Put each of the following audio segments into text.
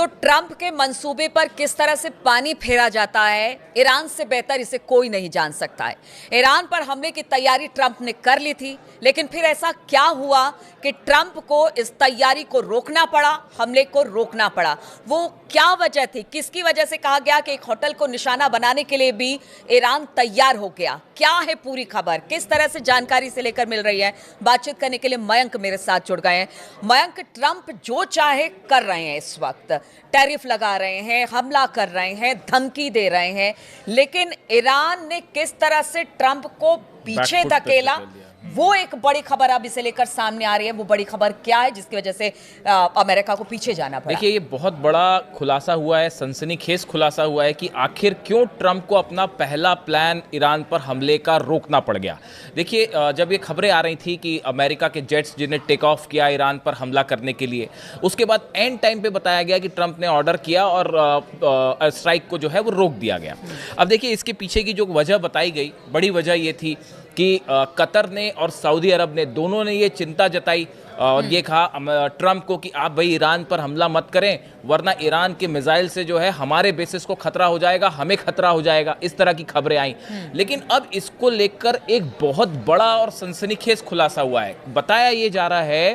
तो ट्रंप के मंसूबे पर किस तरह से पानी फेरा जाता है, ईरान से बेहतर इसे कोई नहीं जान सकता है। ईरान पर हमले की तैयारी ट्रंप ने कर ली थी, लेकिन फिर ऐसा क्या हुआ कि ट्रंप को इस तैयारी को रोकना पड़ा, हमले को रोकना पड़ा। वो क्या वजह थी, किसकी वजह से कहा गया कि एक होटल को निशाना बनाने के लिए भी ईरान तैयार हो गया? क्या है पूरी खबर, किस तरह से जानकारी से लेकर मिल रही है? बातचीत करने के लिए मयंक मेरे साथ जुड़ गए हैं। मयंक, ट्रंप जो चाहे कर रहे हैं, इस वक्त टैरिफ लगा रहे हैं, हमला कर रहे हैं, धमकी दे रहे हैं, लेकिन ईरान ने किस तरह से ट्रंप को पीछे धकेला, वो एक बड़ी खबर अब इसे लेकर सामने आ रही है। वो बड़ी खबर क्या है जिसकी वजह से अमेरिका को पीछे जाना पड़ा? देखिए, ये बहुत बड़ा खुलासा हुआ है, सनसनीखेज खुलासा हुआ है कि आखिर क्यों ट्रंप को अपना पहला प्लान ईरान पर हमले का रोकना पड़ गया। देखिए, जब ये खबरें आ रही थी कि अमेरिका के जेट्स जिन्हें टेक ऑफ किया ईरान पर हमला करने के लिए, उसके बाद एंड टाइम पे बताया गया कि ट्रंप ने ऑर्डर किया और स्ट्राइक को जो है वो रोक दिया गया। अब देखिए, इसके पीछे की जो वजह बताई गई, बड़ी वजह ये थी कि कतर ने और सऊदी अरब ने, दोनों ने ये चिंता जताई और ये कहा ट्रंप को कि आप भाई ईरान पर हमला मत करें, वरना ईरान के मिसाइल से जो है हमारे बेसिस को खतरा हो जाएगा, हमें खतरा हो जाएगा। इस तरह की खबरें आई। लेकिन अब इसको लेकर एक बहुत बड़ा और सनसनीखेज खुलासा हुआ है। बताया ये जा रहा है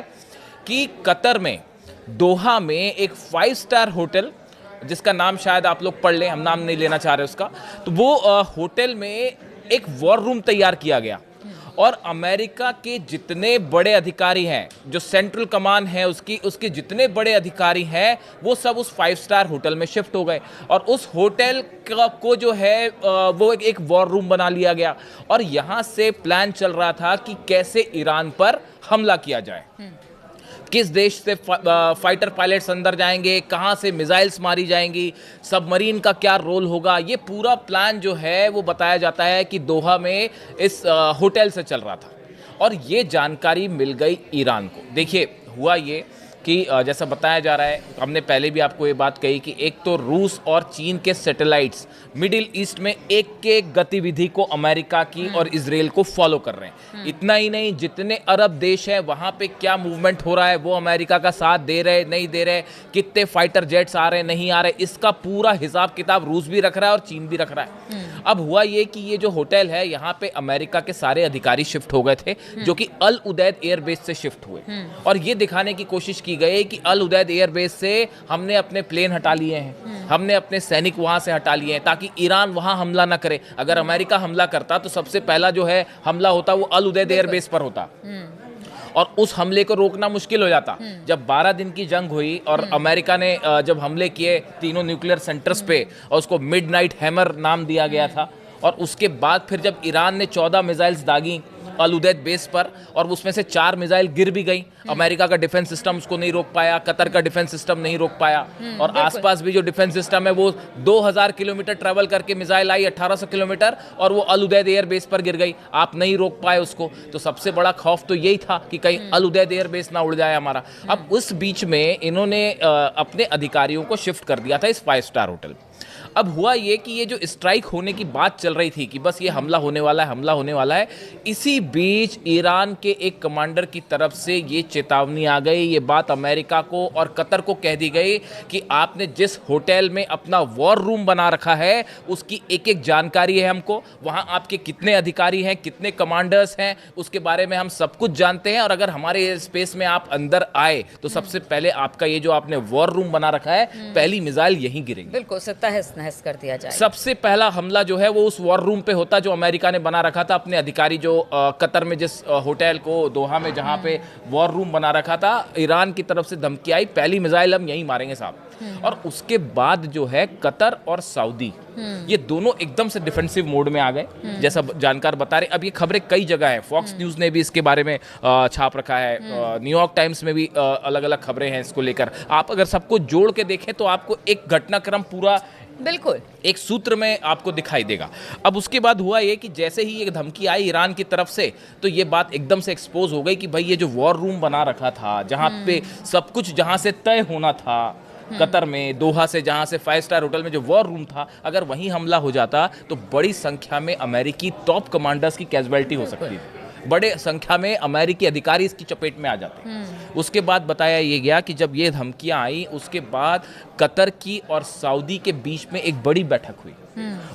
कि कतर में, दोहा में एक 5 स्टार होटल, जिसका नाम शायद आप लोग पढ़ लें, हम नाम नहीं लेना चाह रहे उसका, तो वो होटल में एक वॉर रूम तैयार किया गया और अमेरिका के जितने बड़े अधिकारी हैं, जो सेंट्रल कमान है उसके जितने बड़े अधिकारी हैं, वो सब उस 5 स्टार होटल में शिफ्ट हो गए और उस होटल को जो है वो एक वॉर रूम बना लिया गया। और यहाँ से प्लान चल रहा था कि कैसे ईरान पर हमला किया जाए, किस देश से फाइटर पायलट्स अंदर जाएंगे, कहाँ से मिसाइल्स मारी जाएंगी, सबमरीन का क्या रोल होगा। ये पूरा प्लान जो है वो बताया जाता है कि दोहा में इस होटल से चल रहा था और ये जानकारी मिल गई ईरान को। देखिए, हुआ ये कि जैसा बताया जा रहा है, हमने पहले भी आपको ये बात कही कि एक तो रूस और चीन के सैटेलाइट्स मिडिल ईस्ट में एक एक गतिविधि को अमेरिका की और इजराइल को फॉलो कर रहे हैं। इतना ही नहीं, जितने अरब देश हैं वहाँ पे क्या मूवमेंट हो रहा है, वो अमेरिका का साथ दे रहे नहीं दे रहे, कितने फाइटर जेट्स आ रहे नहीं आ रहे, इसका पूरा हिसाब किताब रूस भी रख रहा है और चीन भी रख रहा है। अब हुआ ये कि ये जो होटल है, यहाँ पे अमेरिका के सारे अधिकारी शिफ्ट हो गए थे, जो कि अल उदैद एयरबेस से शिफ्ट हुए और ये दिखाने की कोशिश की गई कि अल उदैद एयरबेस से हमने अपने प्लेन हटा लिए हैं, हमने अपने सैनिक वहां से हटा लिए हैं ताकि ईरान वहां हमला ना करे। अगर अमेरिका हमला करता तो सबसे पहला जो है हमला होता वो अल उदैद एयरबेस पर होता और उस हमले को रोकना मुश्किल हो जाता। जब 12 दिन की जंग हुई और अमेरिका ने जब हमले किए तीनों न्यूक्लियर सेंटर्स पे, और उसको मिडनाइट हैमर नाम दिया गया था, और उसके बाद फिर जब ईरान ने 14 मिसाइल्स दागी अल उदैद बेस पर और उसमें से 4 मिसाइल गिर भी गई, अमेरिका का डिफेंस सिस्टम उसको नहीं रोक पाया, कतर का डिफेंस सिस्टम नहीं रोक पाया, और आसपास भी जो डिफेंस सिस्टम है वो 2000 किलोमीटर ट्रैवल करके मिसाइल आई 1800 किलोमीटर और वो अल उदैद एयर बेस पर गिर गई, आप नहीं रोक पाए उसको। तो सबसे बड़ा खौफ तो यही था कि कहीं अल उदैद एयर बेस ना उड़ जाए हमारा। अब उस बीच में इन्होंने अपने अधिकारियों को शिफ्ट कर दिया था इस 5 स्टार होटल। अब हुआ ये कि ये जो स्ट्राइक होने की बात चल रही थी कि बस ये हमला होने वाला है, हमला होने वाला है, इसी बीच ईरान के एक कमांडर की तरफ से ये चेतावनी आ गई, ये बात अमेरिका को और कतर को कह दी गई कि आपने जिस होटल में अपना वॉर रूम बना रखा है उसकी एक एक जानकारी है हमको, वहाँ आपके कितने अधिकारी हैं, कितने कमांडर्स हैं, उसके बारे में हम सब कुछ जानते हैं, और अगर हमारे स्पेस में आप अंदर आए तो सबसे पहले आपका ये जो आपने वॉर रूम बना रखा है, पहली मिसाइल यहीं गिरेगी। बिल्कुल तहस कर दिया जाए। सबसे पहला हमला जो है वो उस वॉर रूम पे होता जो अमेरिका ने बना रखा था, अपने अधिकारी जो कतर में जिस होटल को दोहा में जहां पे वॉर रूम बना रखा था, ईरान की तरफ से धमकी आई, पहली मिसाइल हम यहीं मारेंगे साहब। और उसके बाद जो है कतर और सऊदी, ये दोनों एकदम से डिफेंसिव मोड में आ गए, जैसा जानकार बता रहे। अब ये खबरें कई जगह है, फॉक्स न्यूज ने भी इसके बारे में छाप रखा है, न्यूयॉर्क टाइम्स में भी अलग अलग खबरें हैं इसको लेकर। आप अगर सबको जोड़ के देखें तो आपको एक घटनाक्रम पूरा बिल्कुल एक सूत्र में आपको दिखाई देगा। अब उसके बाद हुआ ये कि जैसे ही ये धमकी आई ईरान की तरफ से, तो ये बात एकदम से एक्सपोज हो गई कि भाई ये जो वॉर रूम बना रखा था, जहां पे सब कुछ जहां से तय होना था, कतर में दोहा से, जहां से 5 स्टार होटल में जो वॉर रूम था, अगर वहीं हमला हो जाता तो बड़ी संख्या में अमेरिकी टॉप कमांडर्स की कैजुअलिटी हो सकती थी, बड़े संख्या में अमेरिकी अधिकारी इसकी चपेट में आ जाते। उसके बाद बताया ये गया कि जब ये धमकियां आई उसके बाद कतर की और सऊदी के बीच में एक बड़ी बैठक हुई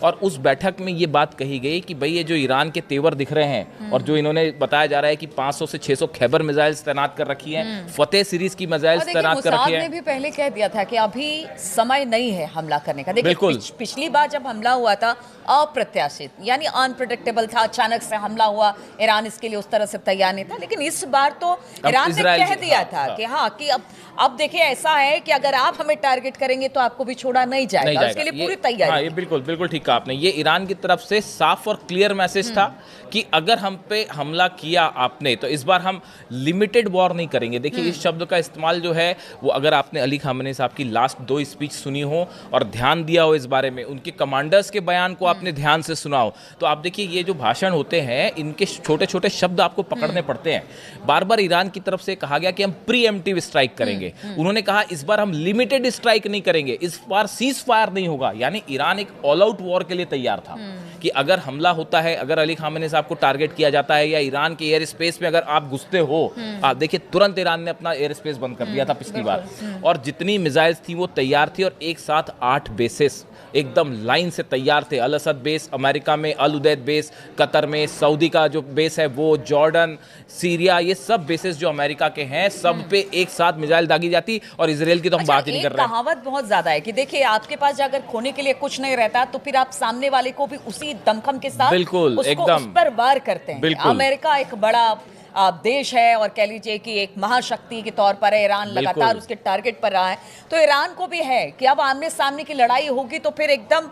और उस बैठक में ये बात कही गई कि भाई ये जो ईरान के तेवर दिख रहे हैं और जो इन्होंने बताया जा रहा है कि 500 से 600 खैबर मिसाइल्स तैनात कर रखी हैं, फतेह सीरीज की मिसाइल्स तैनात कर रखी हैं। ने भी पहले कह दिया था कि अभी समय नहीं है हमला करने का। देखिए पिछली बार जब हमला हुआ था अप्रत्याशित यानी अनप्रेडिक्टेबल था, अचानक से हमला हुआ, ईरान इसके लिए उस तरह से तैयार नहीं था। लेकिन इस बार तो ईरान ने कह दिया था कि हाँ कि अब देखिए ऐसा है कि अगर आप हमें टारगेट करेंगे तो आपको भी छोड़ा नहीं जाएगा, उसके लिए पूरी तैयारी। हाँ, ये बिल्कुल ठीक कहा आपने। ये ईरान की तरफ से साफ और क्लियर मैसेज था कि अगर हम पे हमला किया आपने तो इस बार हम लिमिटेड वॉर नहीं करेंगे। देखिए इस शब्द का इस्तेमाल जो है वो अगर आपने अली खामेनी साहब की लास्ट 2 स्पीच सुनी हो और ध्यान दिया हो इस बारे में, उनके कमांडर्स के बयान को आपने ध्यान से सुना हो, तो आप देखिए ये जो भाषण होते हैं इनके छोटे छोटे शब्द आपको पकड़ने पड़ते हैं। बार बार ईरान की तरफ से कहा गया कि हम प्रीएम्प्टिव स्ट्राइक करेंगे। उन्होंने कहा इस बार हम लिमिटेड स्ट्राइक नहीं करेंगे, इस बार सीज फायर नहीं होगा। यानी ईरान एक ऑल आउट वॉर के लिए तैयार था कि अगर हमला होता है, अगर अली खामेनी साहब को टारगेट किया जाता है या ईरान के एयर स्पेस में अगर आप घुसते हो, आप देखिए तुरंत ईरान ने अपना एयर स्पेस बंद कर दिया था पिछली बार, और जितनी मिसाइल्स थी वो तैयार थी और एक साथ 8 बेसेस एकदम लाइन से तैयार थे। अल असद बेस अमेरिका में, अल उदैद बेस कतर में, सऊदी का जो बेस है वो, जॉर्डन, सीरिया, ये सब बेसेस जो अमेरिका के हैं सब पे एक साथ मिसाइल दागी जाती। और इसराइल की तो हम बात ही नहीं कर रहे हैं। कहावत बहुत ज्यादा है कि देखिए आपके पास अगर खोने के लिए कुछ नहीं रहता तो फिर आप सामने वाले को भी उसी दमखम के साथ बिल्कुल एकदम उस पर वार करते हैं। अमेरिका एक बड़ा देश है और कह लीजिए कि एक महाशक्ति के तौर पर है, ईरान लगातार उसके टारगेट पर रहा है, तो ईरान को भी है कि अब आमने सामने की लड़ाई होगी तो फिर एकदम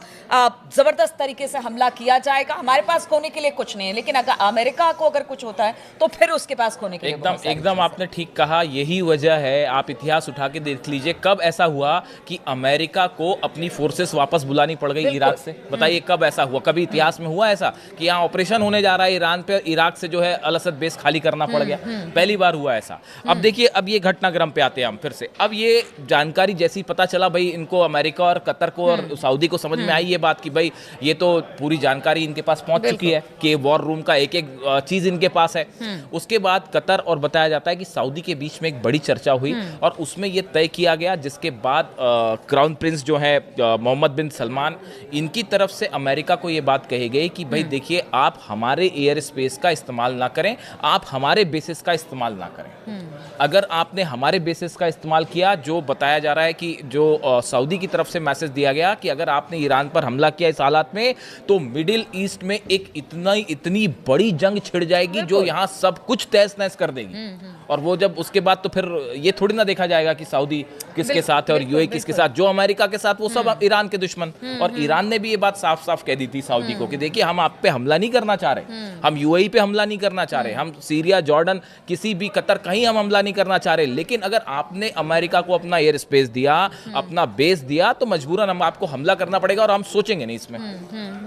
जबरदस्त तरीके से हमला किया जाएगा। हमारे पास खोने के लिए कुछ नहीं है, लेकिन अगर अमेरिका को अगर कुछ होता है तो फिर उसके पास खोने के लिए एकदम आपने ठीक कहा। यही वजह है, आप इतिहास उठा के देख लीजिए कब ऐसा हुआ कि अमेरिका को अपनी फोर्सेस वापस बुलानी पड़ गई इराक से। बताइए कब ऐसा हुआ? कभी इतिहास में हुआ ऐसा कि यहाँ ऑपरेशन होने जा रहा है ईरान पे, इराक से जो है अल असद बेस खाली करना पड़ गया? पहली बार हुआ ऐसा। अब देखिए अब ये घटनाक्रम पे आते हैं हम फिर से। अब ये जानकारी जैसी पता चला भाई इनको, अमेरिका और कतर को और सऊदी को समझ में आई ये बात कि भाई ये तो पूरी जानकारी इनके पास पहुंच चुकी है कि वॉर रूम का एक एक चीज इनके पास है। उसके बाद कतर और बताया जाता है कि सऊदी के बीच में एक बड़ी चर्चा हुई और उसमें ये तय किया गया, जिसके बाद क्राउन प्रिंस जो है मोहम्मद बिन सलमान, इनकी तरफ से अमेरिका को ये बात कही गई कि भाई देखिए आप हमारे एयर स्पेस का इस्तेमाल ना करें, आप हमारे बेसिस का इस्तेमाल ना करें। अगर आपने हमारे बेसिस का इस्तेमाल किया, जो बताया जा रहा है कि जो सऊदी की तरफ से मैसेज दिया गया कि अगर आपने ईरान पर हमला किया इस हालात में तो मिडिल ईस्ट में एक इतनी बड़ी जंग छिड़ जाएगी जो यहाँ सब कुछ तहस नहस कर देगी। और वो जब उसके बाद तो फिर ये थोड़ी ना देखा जाएगा कि सऊदी किसके साथ है और यूएई किसके साथ, जो अमेरिका के साथ वो सब ईरान के दुश्मन। और ईरान ने भी ये बात साफ साफ कह दी थी सऊदी को कि देखिए हम आप पे हमला नहीं करना चाह रहे, हम यूएई पे हमला नहीं करना चाह रहे, हम सीरिया, जॉर्डन, किसी भी, कतर, कहीं हम हमला नहीं करना चाह रहे, लेकिन अगर आपने अमेरिका को अपना एयर स्पेस दिया, अपना बेस दिया, तो मजबूरन हम आपको हमला करना पड़ेगा और हम सोचेंगे नहीं इसमें।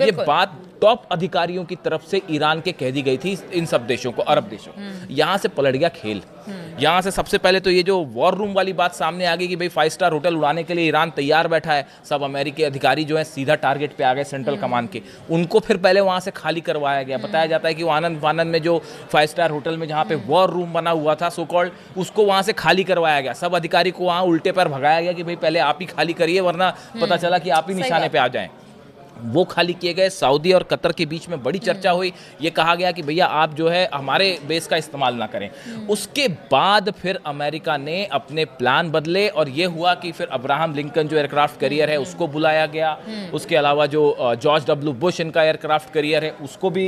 ये बात टॉप अधिकारियों की तरफ से ईरान के कह दी गई थी इन सब देशों को, अरब देशों। यहां से पलट गया खेल। यहां से सबसे पहले तो ये जो वॉर रूम वाली बात सामने आ गई कि भाई 5 स्टार होटल उड़ाने के लिए ईरान तैयार बैठा है, सब अमेरिकी अधिकारी जो है सीधा टारगेट पे आ गए सेंट्रल कमांड के, उनको फिर पहले वहां से खाली करवाया गया। बताया जाता है कि वो आनंद में जो 5 स्टार होटल में जहां पे वॉर रूम बना हुआ था सो कॉल्ड, उसको वहां से खाली करवाया गया। सब अधिकारी को वहां उल्टे पर भगाया गया कि भाई पहले आप ही खाली करिए वरना पता चला कि आप ही निशाने पे आ जाएं। वो खाली किए गए। सऊदी और कतर के बीच में बड़ी चर्चा हुई, ये कहा गया कि भैया आप जो है हमारे बेस का इस्तेमाल ना करें। उसके बाद फिर अमेरिका ने अपने प्लान बदले और ये हुआ कि फिर अब्राहम लिंकन जो एयरक्राफ्ट कैरियर है उसको बुलाया गया। उसके अलावा जो जॉर्ज डब्ल्यू बुश इनका एयरक्राफ्ट कैरियर है उसको भी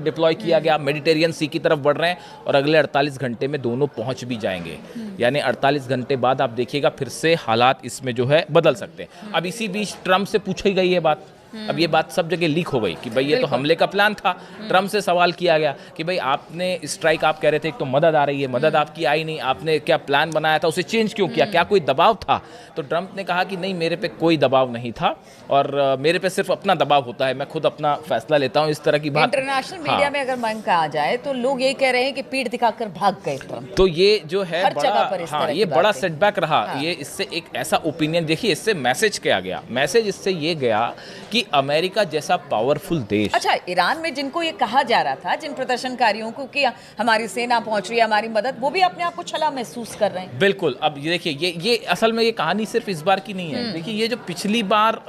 डिप्लॉय किया गया। मेडिटेरियन सी की तरफ बढ़ रहे हैं और अगले 48 घंटे में दोनों पहुंच भी जाएंगे। यानी 48 घंटे बाद आप देखिएगा फिर से हालात इसमें जो है बदल सकते हैं। अब इसी बीच ट्रंप से पूछी गई है बात, अब ये बात सब जगह लीक हो गई कि भाई ये तो हमले का प्लान था। ट्रम्प से सवाल किया गया कि भाई आपने स्ट्राइक, आप कह रहे थे एक तो मदद आ रही है, मदद आपकी आई नहीं, आपने क्या प्लान बनाया था उसे चेंज क्यों किया, क्या कोई दबाव था? तो ट्रम्प ने कहा कि नहीं, मेरे पे कोई दबाव नहीं था और मेरे पे सिर्फ अपना दबाव होता है, मैं खुद अपना फैसला लेता हूँ। इस तरह की बात इंटरनेशनल मीडिया में अगर मांग कहा जाए तो लोग ये कह रहे हैं कि पीठ दिखाकर भाग गए ट्रम्प। तो ये जो है बड़ा, ये बड़ा सेटबैक रहा। ये इससे एक ऐसा ओपिनियन, देखिए इससे मैसेज क्या गया, मैसेज इससे ये गया कि कि अमेरिका जैसा पावरफुल देश। अच्छा, ईरान में जिनको ये कहा जा रहा था, जिन प्रदर्शनकारियों को कि हमारी सेना पहुंच रही है, हमारी मदद, वो भी अपने आप को छला महसूस कर रहे हैं। बिल्कुल। अब ये देखिए, ये असल में ये कहानी सिर्फ इस बार की नहीं है। देखिए, ये जो पिछली बार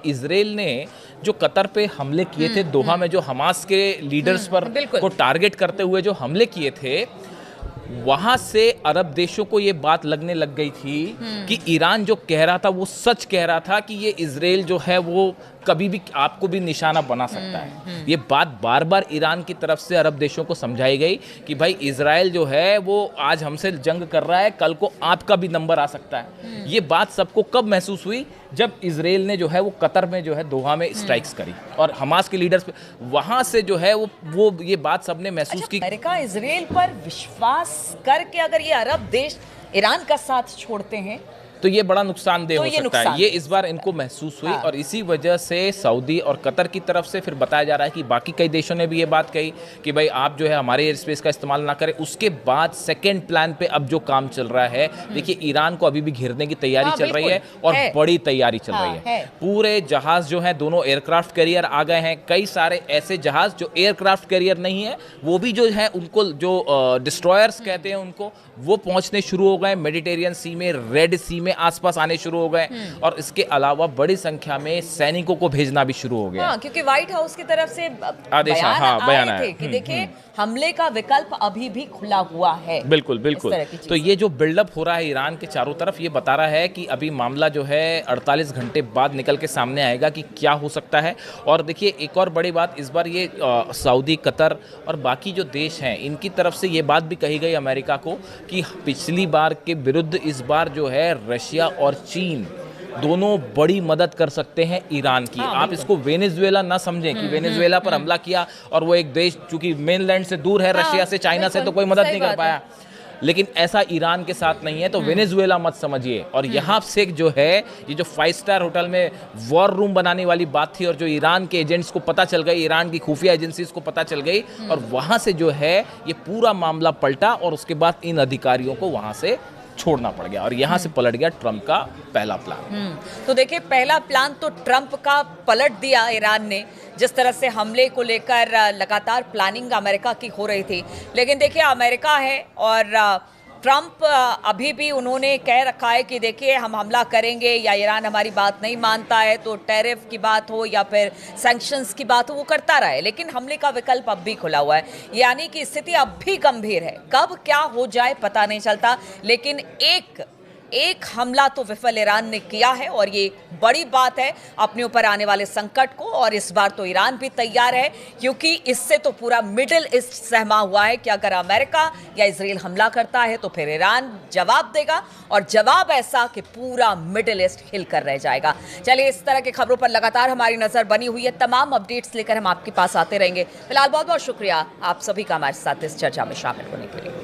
इजराइल ने जो कतर पे हमले किए थे, दोहा में जो हमास के लीडर्स पर को टारगेट करते हुए जो हमले किए थे, वहां से अरब देशों को ये बात लगने लग गई थी कि ईरान जो कह रहा था वो सच कह रहा था, कि ये इजराइल जो है वो कभी भी आपको भी निशाना बना सकता है। ये बात बार बार ईरान की तरफ से अरब देशों को समझाई गई कि भाई इजराइल जो है वो आज हमसे जंग कर रहा है, कल को आपका भी नंबर आ सकता है। ये बात सबको कब महसूस हुई? जब इजराइल ने जो है वो कतर में जो है दोहा में स्ट्राइक्स करी और हमास के लीडर्स पे, वहां से जो है वो ये बात सबने महसूस की। अमेरिका इजराइल पर विश्वास करके अगर ये अरब देश ईरान का साथ छोड़ते हैं तो ये बड़ा नुकसानदेह हो सकता है। ये इस बार इनको महसूस हुई। हाँ। और इसी वजह से सऊदी और कतर की तरफ से फिर बताया जा रहा है कि बाकी कई देशों ने भी ये बात कही कि भाई आप जो है हमारे एयर स्पेस का इस्तेमाल ना करें। उसके बाद सेकेंड प्लान पे अब जो काम चल रहा है, देखिए ईरान को अभी भी घेरने की तैयारी चल रही है और बड़ी तैयारी चल रही है। पूरे जहाज जो है, दोनों एयरक्राफ्ट कैरियर आ गए हैं। कई सारे ऐसे जहाज जो एयरक्राफ्ट कैरियर नहीं है, वो भी जो है उनको जो डिस्ट्रॉयर्स कहते हैं उनको, वो पहुंचने शुरू हो गए मेडिटेरियन सी में, रेड सी में आसपास आने शुरू हो गए। और इसके अलावा बड़ी संख्या में सैनिकों को भेजना भी शुरू हो गया। हाँ, क्योंकि व्हाइट हाउस की तरफ से आदेश बयान आए थे कि देखिए हमले का विकल्प अभी भी खुला हुआ है। बिल्कुल बिल्कुल। तो ये जो बिल्डअप हो रहा है ईरान के चारों तरफ, ये बता रहा है कि अभी मामला जो है 48 घंटे बाद निकल के सामने आएगा कि क्या हो सकता है। और देखिए एक और बड़ी बात, इस बार ये सऊदी, कतर और बाकी जो देश हैं, इनकी तरफ से ये बात भी कही गई अमेरिका को कि पिछली बार के विरुद्ध इस बार जो है रशिया और चीन दोनों बड़ी मदद कर सकते हैं ईरान की। आप इसको वेनेजुएला ना समझें कि वेनेजुएला पर हमला किया और वो एक देश चूंकि मेनलैंड से दूर है, रशिया से, चाइना से, तो कोई मदद नहीं कर पाया। लेकिन ऐसा ईरान के साथ नहीं है, तो वेनेजुएला मत समझिए। और यहाँ से जो है ये जो 5 स्टार होटल में वॉर रूम बनाने वाली बात थी और जो ईरान के एजेंट्स को पता चल गई, ईरान की खुफिया एजेंसीज को पता चल गई, और वहाँ से जो है ये पूरा मामला पलटा और उसके बाद इन अधिकारियों को वहाँ से छोड़ना पड़ गया और यहाँ से पलट गया ट्रंप का पहला प्लान। तो देखिए पहला प्लान तो ट्रंप का पलट दिया ईरान ने, जिस तरह से हमले को लेकर लगातार प्लानिंग अमेरिका की हो रही थी। लेकिन देखिए अमेरिका है और ट्रंप अभी भी उन्होंने कह रखा है कि देखिए हम हमला करेंगे या ईरान हमारी बात नहीं मानता है तो टैरिफ की बात हो या फिर सैंक्शंस की बात हो, वो करता रहे। लेकिन हमले का विकल्प अब भी खुला हुआ है, यानी कि स्थिति अब भी गंभीर है। कब क्या हो जाए पता नहीं चलता, लेकिन एक हमला तो विफल ईरान ने किया है और ये बड़ी बात है अपने ऊपर आने वाले संकट को। और इस बार तो ईरान भी तैयार है, क्योंकि इससे तो पूरा मिडिल ईस्ट सहमा हुआ है कि अगर अमेरिका या इजराइल हमला करता है तो फिर ईरान जवाब देगा, और जवाब ऐसा कि पूरा मिडिल ईस्ट हिल कर रह जाएगा। चलिए, इस तरह की खबरों पर लगातार हमारी नजर बनी हुई है। तमाम अपडेट्स लेकर हम आपके पास आते रहेंगे। फिलहाल बहुत बहुत शुक्रिया आप सभी का हमारे साथ इस चर्चा में शामिल होने के लिए।